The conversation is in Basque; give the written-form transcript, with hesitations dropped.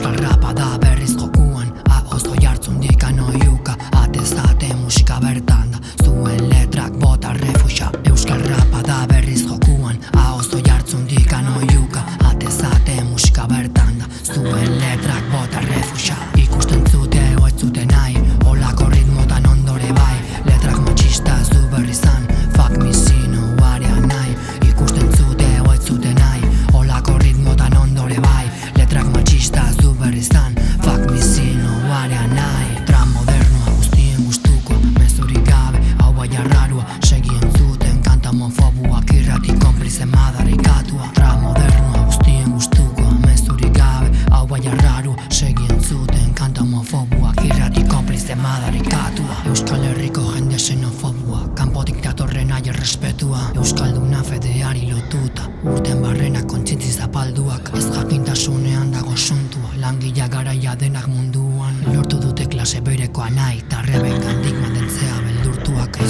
Euskal rapa da berriz jokuan, oso jartzundik anoiuka, atezate musika bertan da, zuen letrak bota refusa. Euskal rapa da berriz jokuan, oso jartzundik anoiuka, atezate musika bertan da, zuen letrak bota refusa. Ikusten zute oitzute nahi, olako ritmotan ondore bai, letrak machista zu berri zan, fuck me zinu area nahi. Ikusten zute oitzute nahi, olako ritmotan ondore bai, letrak machista zu berri zan, fuck me zinu area nahi. Trap modernoa guztien gustukoa, mezurik gabe, hau bai arrarua, segien zuten kanta homofobuak irrati konplize madarikatua. Trap modernoa guztien gustukoa, mezurik gabe, hau bai arrarua, segien zuten kanta homofobuak irrati konplize madarikatua. Euskal Herriko jende xenofobua, kanpotik datorren aia respetua, euskalduna fedeari lotuta, urten barrena kontzientzi zapalduak, ez jakintasunean dago suntua, langila garaia denak munduan, lortu dute klase berekoa nahi, tarreben gandik mantentzea beldurtuak.